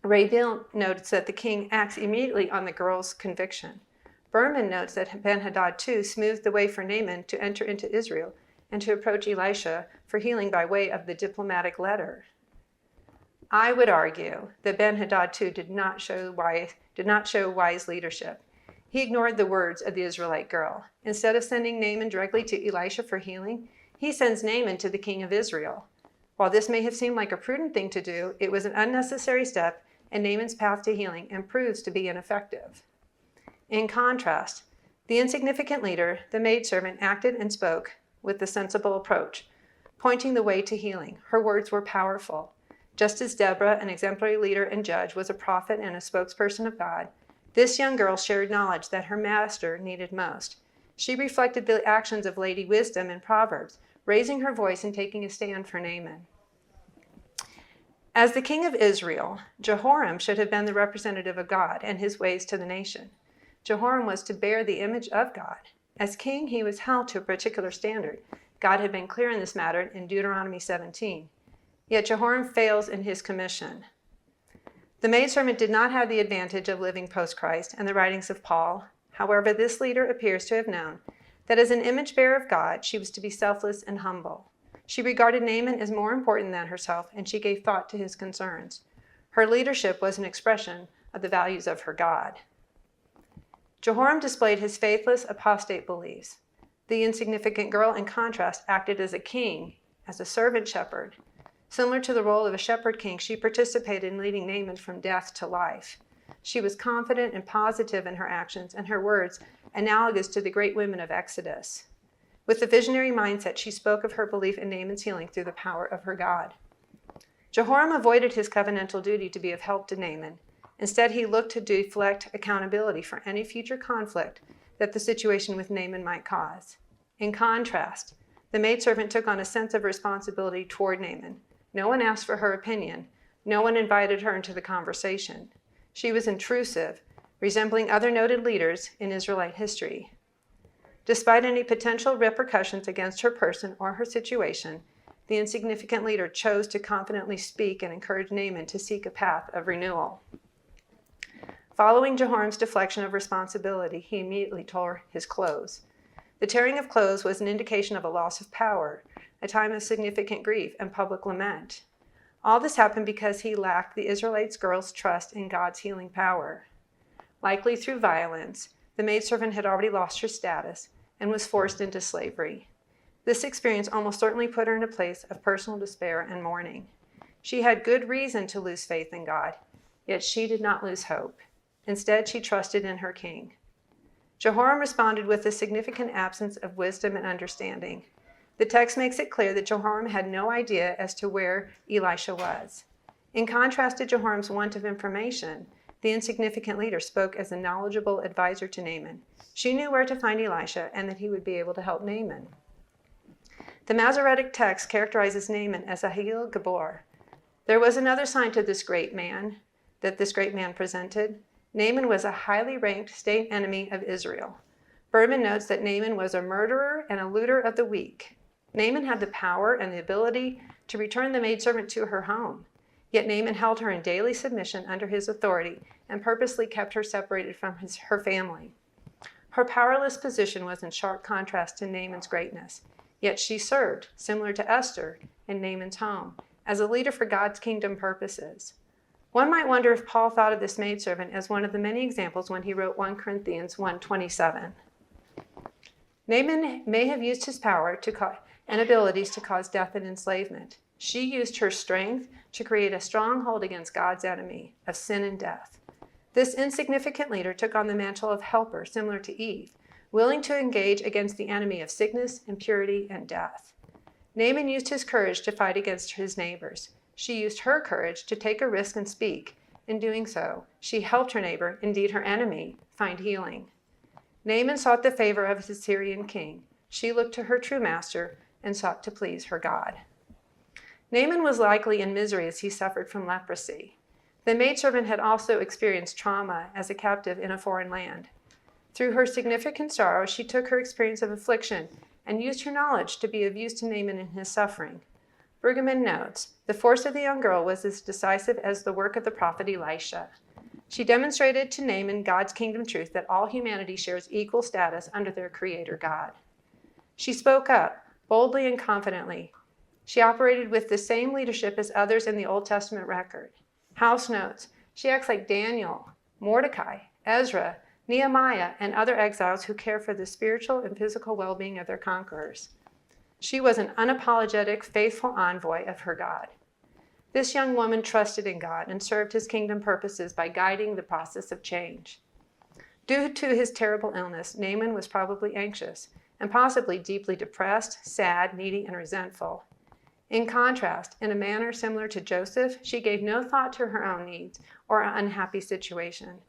Rabiel notes that the king acts immediately on the girl's conviction. Berman notes that Ben-Hadad too smoothed the way for Naaman to enter into Israel and to approach Elisha for healing by way of the diplomatic letter. I would argue that Ben-Hadad too did not show wise leadership. He ignored the words of the Israelite girl. Instead of sending Naaman directly to Elisha for healing, he sends Naaman to the king of Israel. While this may have seemed like a prudent thing to do, it was an unnecessary step in Naaman's path to healing and proves to be ineffective. In contrast, the insignificant leader, the maidservant, acted and spoke with the sensible approach, pointing the way to healing. Her words were powerful. Just as Deborah, an exemplary leader and judge, was a prophet and a spokesperson of God, this young girl shared knowledge that her master needed most. She reflected the actions of Lady Wisdom in Proverbs, raising her voice and taking a stand for Naaman. As the king of Israel, Jehoram should have been the representative of God and his ways to the nation. Jehoram was to bear the image of God. As king, he was held to a particular standard. God had been clear in this matter in Deuteronomy 17. Yet Jehoram fails in his commission. The maidservant did not have the advantage of living post-Christ and the writings of Paul. However, this leader appears to have known that as an image bearer of God, she was to be selfless and humble. She regarded Naaman as more important than herself, and she gave thought to his concerns. Her leadership was an expression of the values of her God. Jehoram displayed his faithless, apostate beliefs. The insignificant girl, in contrast, acted as a king, as a servant shepherd. Similar to the role of a shepherd king, she participated in leading Naaman from death to life. She was confident and positive in her actions and her words, analogous to the great women of Exodus. With a visionary mindset, she spoke of her belief in Naaman's healing through the power of her God. Jehoram avoided his covenantal duty to be of help to Naaman. Instead, he looked to deflect accountability for any future conflict that the situation with Naaman might cause. In contrast, the maidservant took on a sense of responsibility toward Naaman. No one asked for her opinion. No one invited her into the conversation. She was intrusive, resembling other noted leaders in Israelite history. Despite any potential repercussions against her person or her situation, the insignificant leader chose to confidently speak and encourage Naaman to seek a path of renewal. Following Jehoram's deflection of responsibility, he immediately tore his clothes. The tearing of clothes was an indication of a loss of power, a time of significant grief and public lament. All this happened because he lacked the Israelite girl's trust in God's healing power. Likely through violence, the maidservant had already lost her status and was forced into slavery. This experience almost certainly put her in a place of personal despair and mourning. She had good reason to lose faith in God, yet she did not lose hope. Instead, she trusted in her king. Jehoram responded with a significant absence of wisdom and understanding. The text makes it clear that Jehoram had no idea as to where Elisha was. In contrast to Jehoram's want of information, the insignificant leader spoke as a knowledgeable advisor to Naaman. She knew where to find Elisha and that he would be able to help Naaman. The Masoretic text characterizes Naaman as a Ha'il Gabor. There was another sign to this great man that this great man presented. Naaman was a highly ranked state enemy of Israel. Berman notes that Naaman was a murderer and a looter of the weak. Naaman had the power and the ability to return the maidservant to her home. Yet Naaman held her in daily submission under his authority and purposely kept her separated from her family. Her powerless position was in sharp contrast to Naaman's greatness. Yet she served, similar to Esther, in Naaman's home, as a leader for God's kingdom purposes. One might wonder if Paul thought of this maidservant as one of the many examples when he wrote 1 Corinthians 1:27. Naaman may have used his power and abilities to cause death and enslavement. She used her strength to create a stronghold against God's enemy of sin and death. This insignificant leader took on the mantle of helper, similar to Eve, willing to engage against the enemy of sickness, impurity, and death. Naaman used his courage to fight against his neighbors. She used her courage to take a risk and speak. In doing so, she helped her neighbor, indeed her enemy, find healing. Naaman sought the favor of his Syrian king. She looked to her true master and sought to please her God. Naaman was likely in misery as he suffered from leprosy. The maidservant had also experienced trauma as a captive in a foreign land. Through her significant sorrow, she took her experience of affliction and used her knowledge to be of use to Naaman in his suffering. Brueggemann notes, the force of the young girl was as decisive as the work of the prophet Elisha. She demonstrated to Naaman God's kingdom truth that all humanity shares equal status under their Creator God. She spoke up, boldly and confidently. She operated with the same leadership as others in the Old Testament record. House notes, she acts like Daniel, Mordecai, Ezra, Nehemiah, and other exiles who care for the spiritual and physical well-being of their conquerors. She was an unapologetic, faithful envoy of her God. This young woman trusted in God and served his kingdom purposes by guiding the process of change. Due to his terrible illness, Naaman was probably anxious and possibly deeply depressed, sad, needy, and resentful. In contrast, in a manner similar to Joseph, she gave no thought to her own needs or unhappy situation.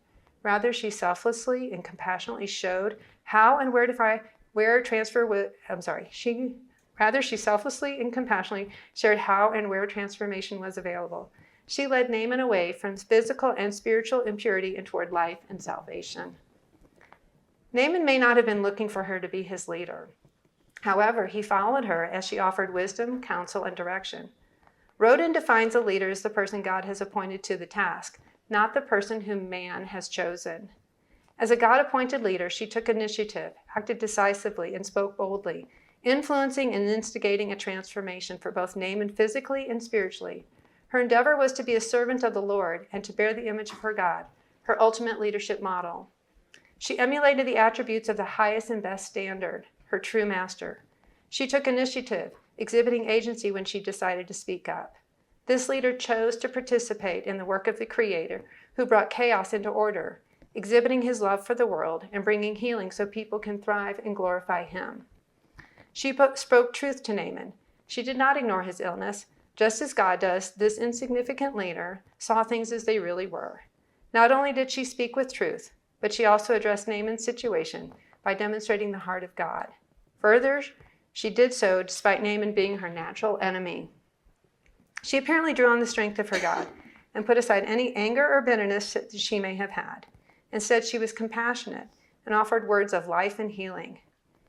Rather, she selflessly and compassionately showed how and she selflessly and compassionately shared how and where transformation was available. She led Naaman away from physical and spiritual impurity and toward life and salvation. Naaman may not have been looking for her to be his leader. However, he followed her as she offered wisdom, counsel, and direction. Rodin defines a leader as the person God has appointed to the task, not the person whom man has chosen. As a God-appointed leader, she took initiative, acted decisively, and spoke boldly, influencing and instigating a transformation for both Naaman physically and spiritually. Her endeavor was to be a servant of the Lord and to bear the image of her God, her ultimate leadership model. She emulated the attributes of the highest and best standard, her true master. She took initiative, exhibiting agency when she decided to speak up. This leader chose to participate in the work of the Creator, who brought chaos into order, exhibiting his love for the world and bringing healing so people can thrive and glorify him. She spoke truth to Naaman. She did not ignore his illness. Just as God does, this insignificant leader saw things as they really were. Not only did she speak with truth, but she also addressed Naaman's situation by demonstrating the heart of God. Further, she did so despite Naaman being her natural enemy. She apparently drew on the strength of her God and put aside any anger or bitterness that she may have had. Instead, she was compassionate and offered words of life and healing.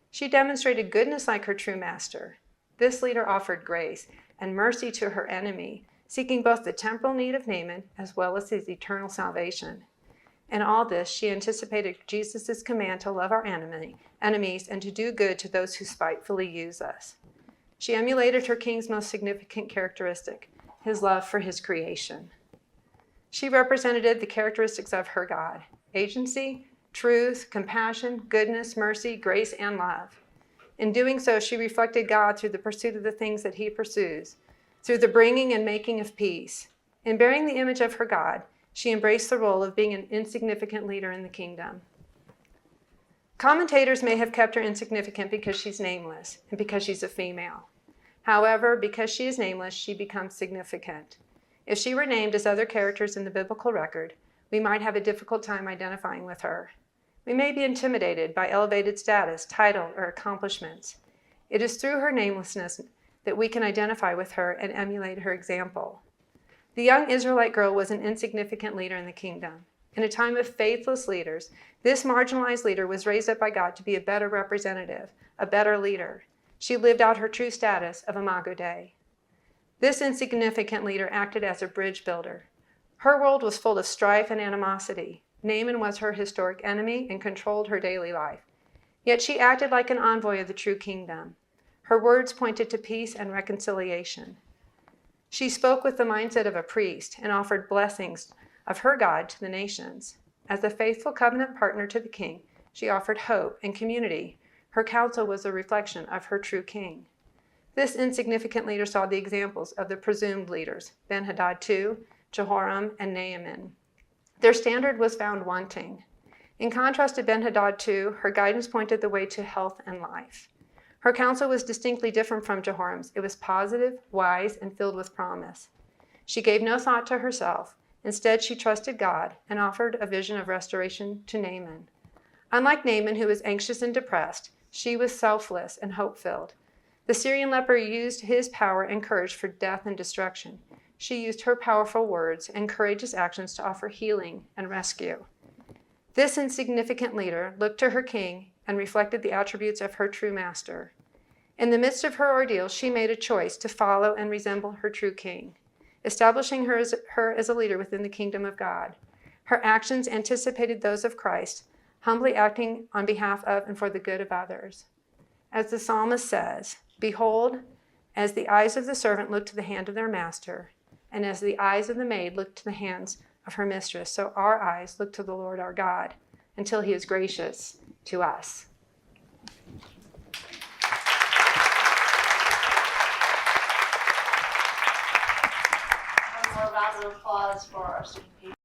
She demonstrated goodness like her true master. This leader offered grace and mercy to her enemy, seeking both the temporal need of Naaman as well as his eternal salvation. In all this, she anticipated Jesus' command to love our enemies and to do good to those who spitefully use us. She emulated her king's most significant characteristic, his love for his creation. She represented the characteristics of her God: agency, truth, compassion, goodness, mercy, grace, and love. In doing so, she reflected God through the pursuit of the things that he pursues, through the bringing and making of peace. In bearing the image of her God, she embraced the role of being an insignificant leader in the kingdom. Commentators may have kept her insignificant because she's nameless and because she's a female. However, because she is nameless, she becomes significant. If she were named as other characters in the biblical record, we might have a difficult time identifying with her. We may be intimidated by elevated status, title, or accomplishments. It is through her namelessness that we can identify with her and emulate her example. The young Israelite girl was an insignificant leader in the kingdom. In a time of faithless leaders, this marginalized leader was raised up by God to be a better representative, a better leader. She lived out her true status of Imago Dei. This insignificant leader acted as a bridge builder. Her world was full of strife and animosity. Naaman was her historic enemy and controlled her daily life. Yet she acted like an envoy of the true kingdom. Her words pointed to peace and reconciliation. She spoke with the mindset of a priest and offered blessings of her God to the nations. As a faithful covenant partner to the king, she offered hope and community. Her counsel was a reflection of her true king. This insignificant leader saw the examples of the presumed leaders, Ben-Hadad II, Jehoram, and Naaman. Their standard was found wanting. In contrast to Ben-Hadad II, her guidance pointed the way to health and life. Her counsel was distinctly different from Jehoram's. It was positive, wise, and filled with promise. She gave no thought to herself. Instead, she trusted God and offered a vision of restoration to Naaman. Unlike Naaman, who was anxious and depressed, she was selfless and hope-filled. The Syrian leper used his power and courage for death and destruction. She used her powerful words and courageous actions to offer healing and rescue. This insignificant leader looked to her king and reflected the attributes of her true master. In the midst of her ordeal, she made a choice to follow and resemble her true king, establishing her as a leader within the kingdom of God. Her actions anticipated those of Christ, humbly acting on behalf of and for the good of others. As the psalmist says, "Behold, as the eyes of the servant look to the hand of their master, and as the eyes of the maid look to the hands of her mistress, so our eyes look to the Lord our God, until he is gracious to us." One more round of applause for our student.